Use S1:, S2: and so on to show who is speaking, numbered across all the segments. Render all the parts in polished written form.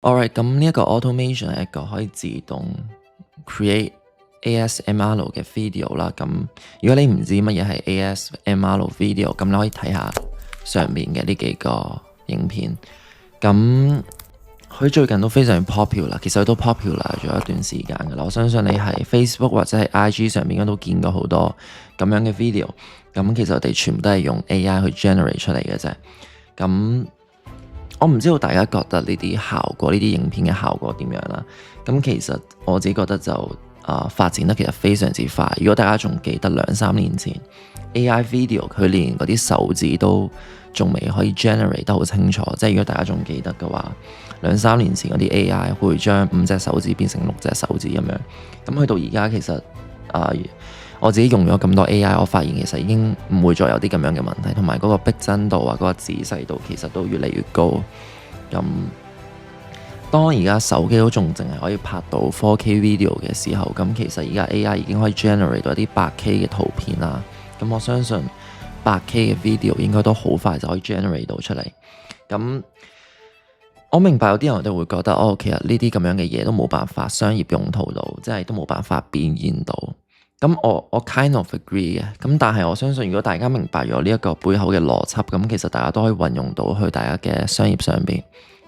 S1: Alright，咁呢一個 automation 係一個可以自動 create ASMR 嘅 video 啦。咁如果你唔知乜嘢係 ASMR video，咁你可以睇下上面嘅呢幾個影片。咁佢最近都非常 popular，其實佢都 popular 咗一段時間噶啦。我相信你喺 Facebook 或者係 IG 上面應該都見過好多咁樣嘅 video。咁其實我哋全部都係用 AI 去 generate 出嚟嘅啫。咁我唔知道大家覺得呢啲效果，呢啲影片嘅效果點樣啦？咁其實我自己覺得就發展得其實非常之快。如果大家仲記得2-3年前 AI video 佢連嗰啲手指都仲未可以 generate 得好清楚，即係如果大家仲記得嘅話，2-3年前嗰啲 AI 會將5隻手指變成6隻手指咁樣。咁去到而家其實我自己用咗咁多 AI， 我發現其實已經唔會再有啲咁樣嘅問題，同埋嗰個逼真度啊，嗰個仔細度其實都越嚟越高。咁當而家手機都仲淨係可以拍到 4K video 嘅時候，咁其實而家 AI 已經可以 generate 到一啲 8K 嘅圖片啦。咁我相信 8K 嘅 video 應該都好快就可以 generate 到出嚟。咁我明白有啲人都會覺得其實呢啲咁樣嘅嘢都冇辦法商業用途到，即係都冇辦法變現到。咁我 kind of agree 嘅，咁但係我相信如果大家明白咗呢一個背後嘅邏輯，咁其實大家都可以運用到去大家嘅商業上邊，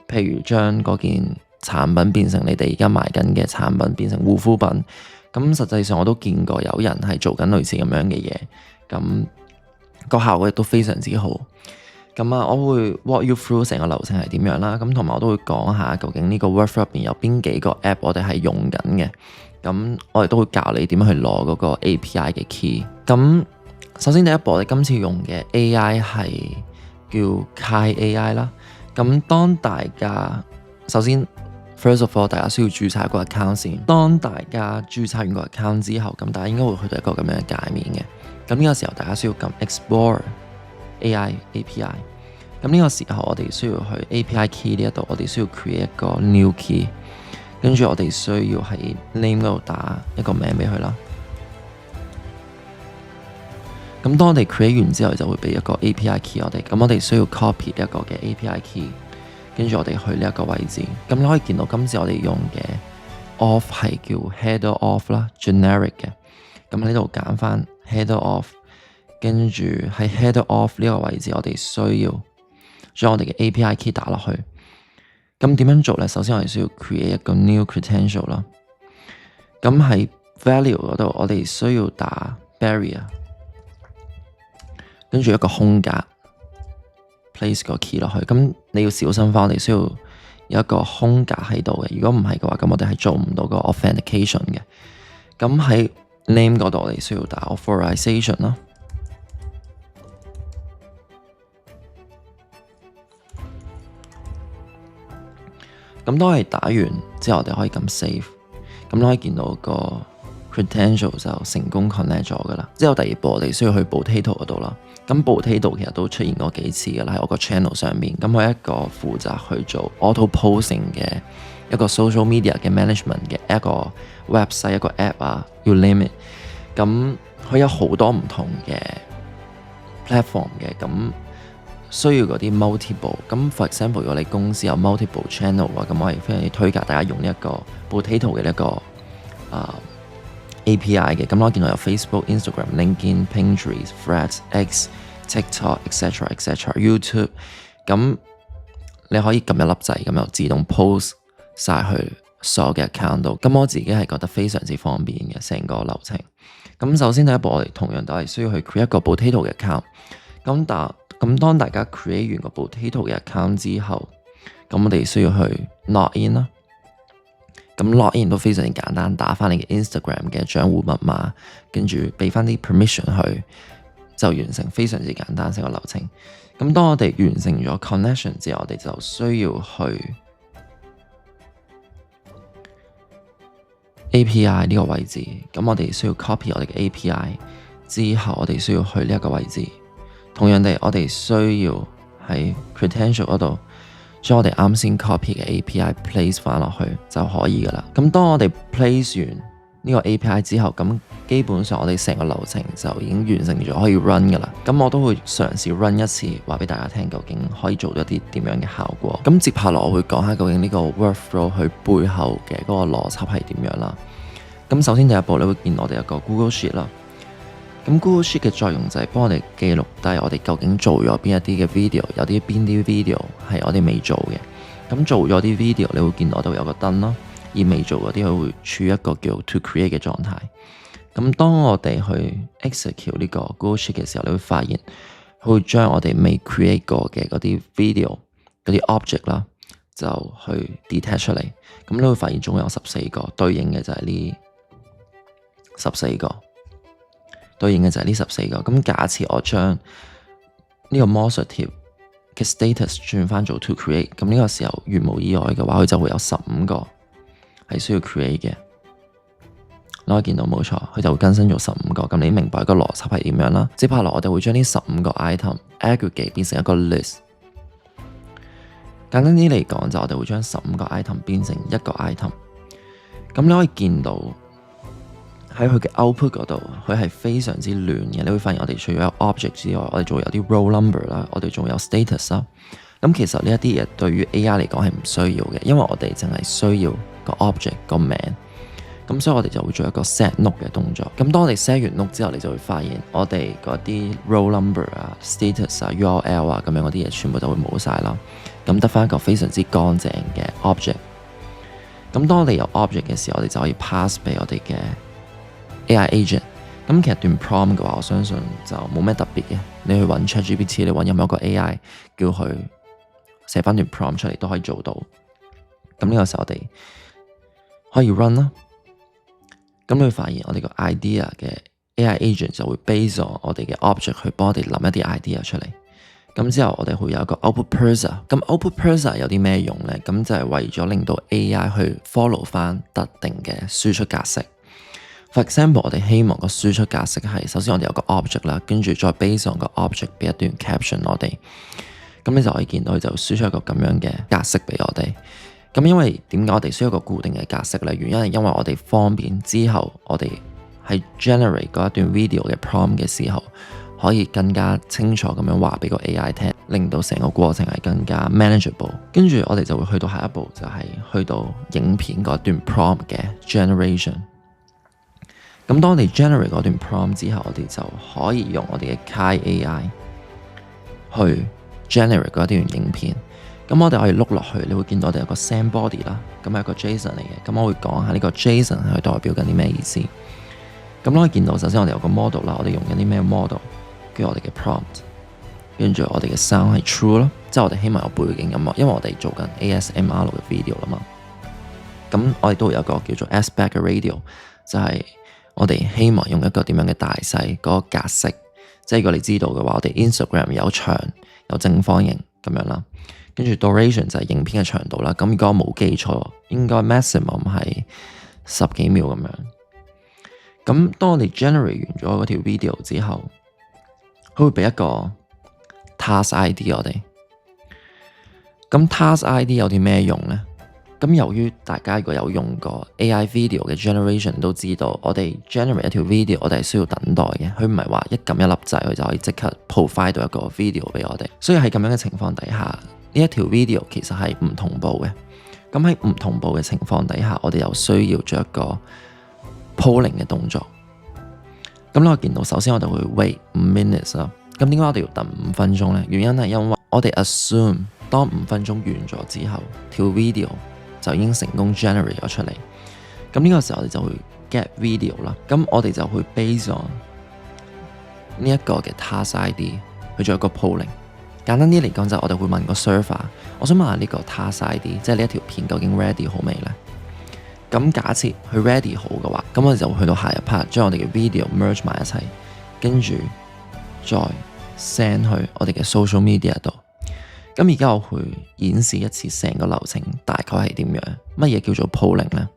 S1: 譬如將嗰件產品變成你哋而家賣緊嘅產品，變成護膚品。咁實際上我都見過有人係做緊類似咁樣嘅嘢，咁個效果亦都非常之好。咁我會 walk you through 成個流程係點樣啦，咁同埋我都會講下究竟呢個 workflow 入邊有邊幾個 app 我哋係用緊嘅。咁我哋都會教你點樣去攞嗰個 API 嘅 key。咁首先第一步，我哋今次用嘅 AI 係叫 Kai AI 啦。咁當大家首先 first of all， 大家需要註冊一個 account 先。當大家註冊完個 account 之後，咁大家應該會去到一個咁樣嘅界面嘅。咁呢個時候大家需要撳 Explore AI API。咁呢個時候我哋需要去 API key 呢一度，我哋需要 create 一個 new key。跟住我哋需要喺 name 嗰度打一個名俾佢啦。咁當我哋 create 完之後，就會俾一個 API key 我哋。咁我哋需要 copy 一個嘅 API key， 跟住我哋去呢一個位置。咁你可以見到今次我哋用嘅 off 係叫 header off 啦 ，generic 嘅。咁喺呢度揀翻 header off， 跟住喺 header off 呢個位置，我哋需要將我哋嘅 API key 打落去。咁點樣做呢？首先我哋需要 create 一個 new credential 啦。咁喺 value 嗰度，我哋需要打 barrier， 跟住一個空格 place 個 key 落去。咁你要小心翻，我哋需要有一個空格喺度嘅。如果唔係嘅話，咁我哋係做唔到個 authentication 嘅。咁喺 name 嗰度，我哋需要打 authorization 啦。咁當我哋打完之後，我哋可以撳 save。咁你可以見到個 credential 就成功 connect 咗噶啦。之後第二步我哋需要去 Potato 嗰度啦。咁 Potato 其實都出現過幾次噶啦，喺我個 channel 上面。咁佢係一個負責去做 auto posting 嘅一個 social media 嘅 management 嘅一個 website 一個 app 啊，要 limit。咁佢有好多唔同嘅 platform 嘅，咁需要嗰啲 multiple。咁 for example， 如果你公司有 multiple channel 嘅話，咁我係非常之推介大家用呢一個 Potato 嘅一個API 嘅。咁我見到有 Facebook、Instagram、LinkedIn、Pinterest、Threads、X、TikTok、etc.etc.YouTube。咁你可以撳一粒掣，咁就自動 post 晒去所有嘅 account 度。咁我自己係覺得非常之方便嘅成個流程。咁首先第一步，我哋同樣都係需要去 create 一個 Potato 嘅 account。咁當大家 create 完個 Potato 嘅 account 之後，咁我哋需要去 log in 啦。咁 log in 都非常之簡單，打翻你嘅 Instagram 嘅賬戶密碼，跟住俾翻啲 permission 去，就完成，非常之簡單成個流程。咁當我哋完成咗 connection 之後，我哋就需要去 API 呢個位置。咁我哋需要 copy 我哋嘅 API 之後，我哋需要去呢一個位置。同樣地，我哋需要喺 credential 嗰度將我哋啱先 copy 嘅 API place 翻落去就可以噶啦。咁當我哋 place 完呢個 API 之後，咁基本上我哋成個流程就已經完成咗，可以 run 噶啦。咁我都會嘗試 run 一次，話俾大家聽究竟可以做到一啲點樣嘅效果。咁接下來我會講下究竟呢個 workflow 佢背後嘅嗰個邏輯係點樣啦。咁首先第一步你會見我哋有個 Google Sheet 啦。咁 Google Sheet 嘅作用就係幫我哋記錄低我哋究竟做咗邊一啲嘅 video， 有邊啲 video 係我哋未做嘅。咁做咗啲 video， 你會見到我度有個燈咯。而未做嗰啲，佢會處於一個叫 to create 嘅狀態。咁當我哋去 execute 呢個 Google Sheet 嘅時候，你會發現佢會將我哋未 create 過嘅嗰啲 video 嗰啲 object 啦，就去 detach 出嚟。咁你會發現總共有14個，對應嘅就係呢14個，對應嘅就係呢14個。咁假設我將呢個魔術貼嘅 status 轉翻做 to create，咁呢個時候如無意外嘅話，佢就會有15個。係需要 create 嘅，你可以見到冇錯，佢就會更新咗15個。咁你明白個邏輯係點樣啦？接下來我哋會將呢15個 item aggregate 變成一個 list。簡單啲嚟講，就我哋會將15個 item 變成一個 item。咁你可以見到喺佢嘅 output 嗰度，佢係非常之亂嘅。你會發現我哋除咗有 object 之外，我哋仲有啲 roll number 啦，我哋仲有 status 啦。咁其實呢一啲嘢對於 AI 嚟講係唔需要嘅，因為我哋淨係需要個 object 個名。咁所以我哋就會做一個 set note 嘅動作。咁當我哋 set 完 note 之後，你就會發現我哋嗰啲 roll number 啊、status 啊、URL 啊咁樣嗰啲嘢全部就會冇晒啦。咁得翻一個非常之乾淨嘅 object。咁當我哋有 object 嘅時候，我哋就可以 pass 俾我哋嘅 AI agent。咁其實段 prompt 嘅話，我相信就冇咩特別嘅。你去揾 ChatGPT， 你揾任何一個 AI 叫佢寫翻段 prompt 出嚟都可以做到。咁呢個時候我哋可以 run 啦。咁你會發現我哋個 idea 嘅 AI agent 就會 base on 我哋嘅 object 去幫我哋諗一啲 idea 出嚟。咁之後我哋會有一個 output parser。咁 output parser 有啲咩用呢？咁就係為咗令到 AI 去 follow 翻特定嘅輸出格式。For example， 我哋希望個輸出格式係首先我哋有個 object 啦，跟住再 base on 個 object 俾一段 caption 我哋。咁你就可以見到佢就輸出一個咁樣嘅格式俾我哋。咁因為點解我哋需要一個固定嘅格式呢？原因係因為我哋方便之後我哋喺 generate 嗰一段 video 嘅 prompt 嘅時候，可以更加清楚咁樣話俾個 AI 聽，令到成個過程係更加 manageable。跟住我哋就會去到下一步，就係去到影片嗰段 prompt 嘅 generation。咁當我哋 generate 嗰段 prompt 之後，我哋就可以用我哋嘅 Kai AI 去 generate 嗰一段影片。咁我哋可以碌落去，你會見到我哋有個 sand body 啦，咁係一個 JSON 嚟嘅。咁我會講下呢個 JSON 係代表緊啲咩意思。咁你可以見到，首先我哋有個 model 啦，我哋用緊啲咩 model？ 跟住我哋嘅 prompt， 跟住我哋嘅 sound 係 true 咯，即係我哋希望有背景音樂，因為我哋做緊 ASMR 嘅 video 啦嘛。咁我哋都會有一個叫做 aspect ratio， 就係我哋希望用一個點樣嘅大細嗰個格式。即係如果你知道嘅話，我哋 Instagram 有長有正方形咁樣啦。跟住 duration 就係影片嘅長度啦。咁如果我冇記錯，應該 maximum 係10幾秒咁樣。咁當我哋 generate 完咗嗰條 video 之後，佢會俾一個 task ID 我哋。咁 task ID 有啲咩用呢？咁由於大家如果有用過 AI video 嘅 generation 都知道，我哋 generate 一條 video 我哋係需要等待嘅，佢唔係話一撳一粒掣佢就可以即刻 provide 到一個 video 俾我哋。所以喺咁樣嘅情況底下，呢一條 video 其實係唔同步嘅。咁喺唔同步嘅情況底下，我哋又需要做一個 polling 嘅動作。咁我見到首先我哋會 wait 5 minutes 啦。咁點解我哋要等5分鐘呢？原因係因為我哋 assume 當5分鐘完咗之後，條 video 就已經成功 generate 咗出嚟。咁呢個時候我哋就會 get video 啦。咁我哋就會 base on 呢一個嘅 task ID 去做一個 polling。簡單啲嚟講就係我哋會問個 server， 我想問下呢個 task ID， 即係呢一條片究竟 ready 好未呢？咁假設佢 ready 好嘅話，咁我哋就會去到下一 part， 將我哋嘅 video merge 埋一齊，跟住再 send 去我哋嘅 social media 度。咁而家我會演示一次成個流程大概係點樣，乜嘢叫做 polling 呢？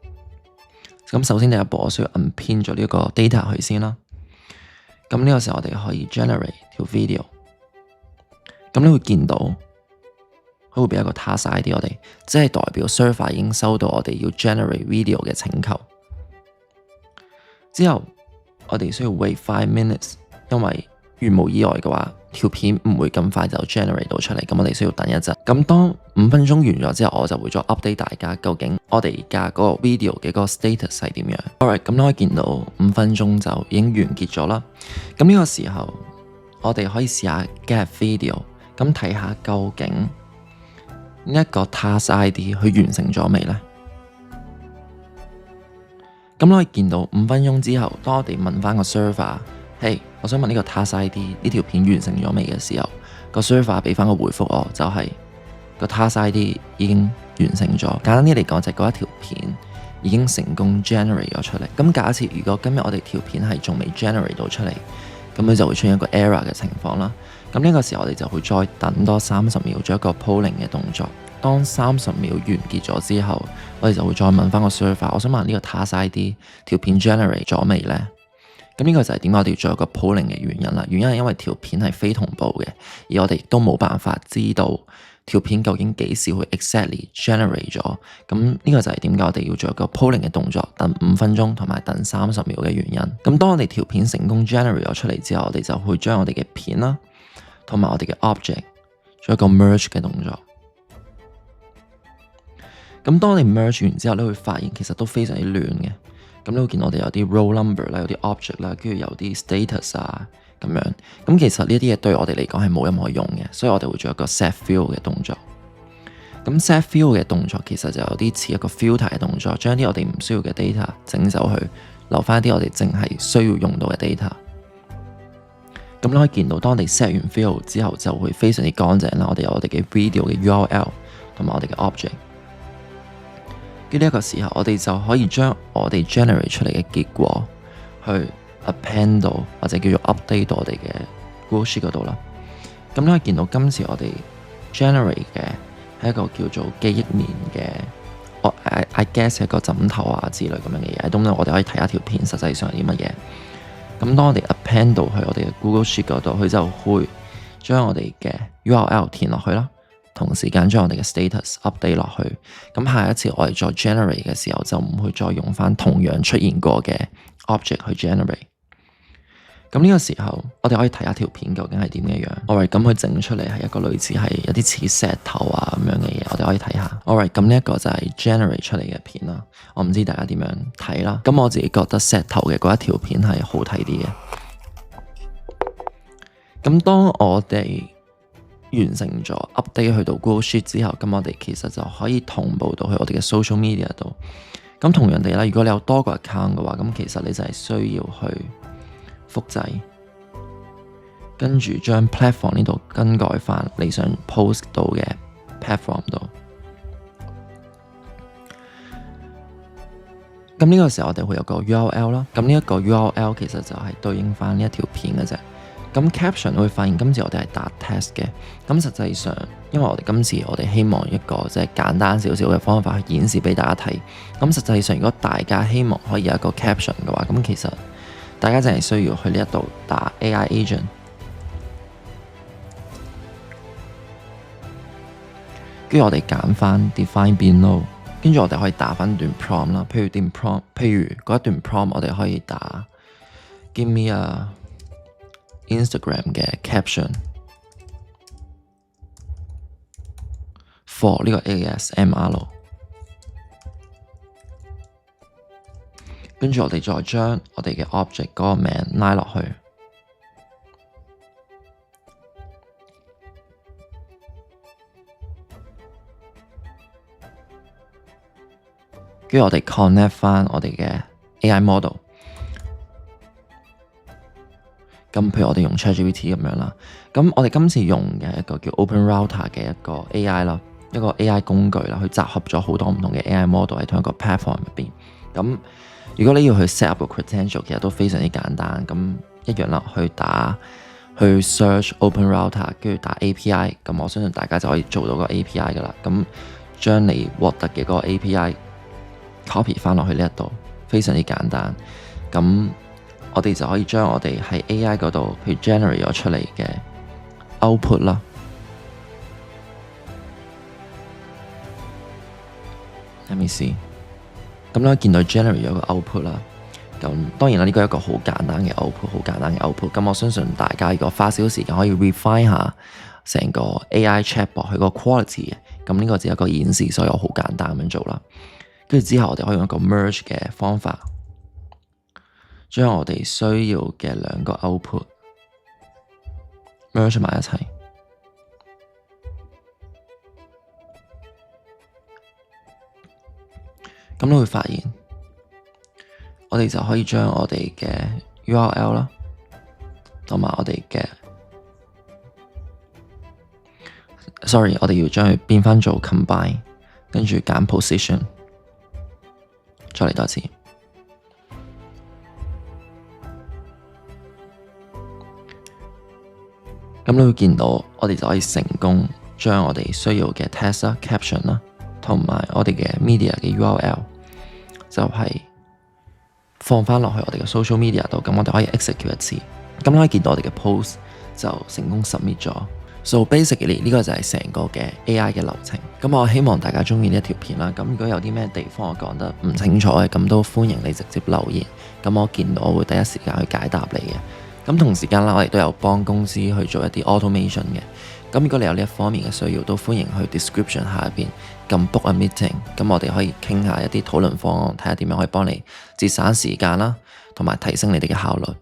S1: 咁首先第一步我需要 unpin 咗呢個 data 佢先啦。咁呢個時候我哋可以 generate 條 video。咁你會見到佢會俾一個 task ID 我哋，即係代表 server 已經收到我哋要 generate video 嘅請求。之後我哋需要 wait 5 minutes， 因為如無意外嘅話，條片唔會咁快就 generate 到出嚟，咁我哋需要等一陣。咁當5分鐘完咗之後，我就會再 update 大家究竟我哋而家嗰個 video 嘅嗰個 status 係點樣。Alright， 咁你可以見到5分鐘就已經完結咗啦。咁呢個時候我哋可以試下 get video， 咁睇下究竟呢一個 task ID 佢完成咗未呢？咁你可以見到5分鐘之後，當我哋問翻個 server， 嘿，我想問呢個 task ID 呢條片完成咗未嘅時候，個 server 俾翻個回覆我，就係個 task ID 已經完成咗。簡單啲嚟講，就係嗰一條片已經成功 generate 咗出嚟。咁假設如果今日我哋條片係仲未 generate 到出嚟，咁佢就會出現一個 error 嘅情況啦。咁呢個時候我哋就會再等多30秒做一個 polling 嘅動作。當30秒完結咗之後，我哋就會再問翻個 server， 我想問呢個 task ID 條片 generate 咗未呢？咁呢個就係點解我哋要做一個 polling 嘅原因啦。原因係因為條片係非同步嘅，而我哋亦都冇辦法知道條片究竟幾時會 exactly generate 咗。咁呢個就係點解我哋要做一個 polling 嘅動作，等5分鐘同埋等30秒嘅原因。咁當我哋條片成功 generate 咗出嚟之後，我哋就會將我哋嘅片啦，同埋我哋嘅 object 做一個 merge 嘅動作。咁當你 merge 完之後，你會發現其實都非常之亂嘅。咁你會見到我哋有啲 roll number 啦，有啲 object 啦，跟住有啲 status 啊咁樣。咁其實呢啲嘢對我哋嚟講係冇任何用嘅，所以我哋會做一個 set field 嘅動作。咁 set field 嘅動作其實就有啲似一個 filter 嘅動作，將啲我哋唔需要嘅 data 整走去，留翻一啲我哋淨係需要用到嘅 data。咁你可以見到，當我哋 set 完 field 之後，就會非常之乾淨啦。我哋有我哋嘅 video 嘅 URL 同埋我哋嘅 object。呢一個時候，我哋就可以將我哋 generate 出嚟嘅結果去 append 到或者叫做 update 到我哋嘅 Google Sheet 嗰度啦。咁你可以見到今次我哋 generate 嘅係一個叫做記憶棉嘅，I guess 係一個枕頭啊之類咁樣嘅嘢。咁我哋可以睇下條片實際上係啲乜嘢。咁當我哋 append 到去我哋嘅 Google Sheet 嗰度，佢就會將我哋嘅 URL 填落去啦。同時間將我哋嘅 status update 落去，咁下一次我哋再 generate 嘅時候，就唔會再用翻同樣出現過嘅 object 去 generate。咁呢個時候，我哋可以睇下條片究竟係點嘅樣。Alright，咁佢整出嚟係一個類似係有啲似石頭啊咁樣嘅嘢，我哋可以睇下。Alright，咁呢一個就係 generate 出嚟嘅片啦。我唔知大家點樣睇啦。咁我自己覺得石頭嘅嗰一條片係好睇啲嘅。咁當我哋完成咗 update 去到 Google Sheet 之後，咁我哋其實就可以同步到去我哋嘅 social media 度。咁同樣地啦，如果你有多個 account 嘅話，咁其實你就係需要去複製，跟住將 platform 呢度更改翻你想 post 到嘅 platform 度。咁呢個時候我哋會有個 URL 啦。咁呢一個 URL 其實就係對應翻呢一條片嘅啫。咁 caption 會發現今次我哋係打 test 嘅，咁實際上因為我哋今次我哋希望一個即係簡單少少嘅方法去演示俾大家睇，咁實際上如果大家希望可以有一個 caption 嘅話，咁其實大家淨係需要去呢一度打 AI agent， 跟住我哋揀翻 define below， 跟住我哋可以打翻段 prompt 啦，譬如嗰一段 prompt 我哋可以打 give me a Instagram 嘅 caption for 呢個 ASMR， 跟住我哋再將我哋嘅 object 嗰個名拉落去，跟住我哋 connect 翻我哋嘅 AI model。咁譬如我哋用 ChatGPT 咁樣啦，咁我哋今次用嘅一個叫 OpenRouter 嘅一個 AI 啦，一個 AI 工具啦，去集合咗好多唔同嘅 AI model 喺同一個 platform 入邊。咁如果你要去 set up 個 credential， 其實都非常之簡單。咁一樣啦，去 search OpenRouter， 跟住打 API， 咁我相信大家就可以做到個 API 噶啦。咁將你獲得嘅嗰個 API copy 翻落去呢一度，非常之簡單。咁我哋就可以將我哋喺 AI 嗰度去 generate 咗出嚟嘅 output 啦。Let me see。咁你可以見到 generate 咗個 output 啦。咁當然啦，呢個係一個好簡單嘅 output，好簡單嘅 output。咁我相信大家如果花少少時間可以 refine 下成個 AI chatbot 佢個 quality 嘅，咁呢個只係一個演示，所以我好簡單咁樣做啦。跟住之後，我哋可以用一個 merge 嘅方法，將我哋需要嘅兩個 output merge 埋一齊。咁你會發現，我哋就可以將我哋嘅 URL 啦，同埋我哋嘅 sorry， 我哋要將佢變返做 combine， 跟住揀 position， 再嚟多次。咁你會見到，我哋就可以成功將我哋需要嘅 text 啦、caption 啦，同埋我哋嘅 media 嘅 URL， 就係放返落去我哋嘅 social media 度。咁我哋可以 execute 一次，咁你可以見到我哋嘅 post 就成功 submit 咗。So basically 呢個就係成個嘅 AI 嘅流程。咁我希望大家鍾意呢一條片啦。咁如果有啲咩地方我講得唔清楚嘅，咁都歡迎你直接留言。咁我見到我會第一時間去解答你嘅。咁同時間啦，我亦都有幫公司去做一啲 automation 嘅。咁如果你有呢一方面嘅需要，都歡迎去 description 下邊撳 book a meeting。咁我哋可以傾下一啲討論方案，睇下點樣可以幫你節省時間啦，同埋提升你哋嘅效率。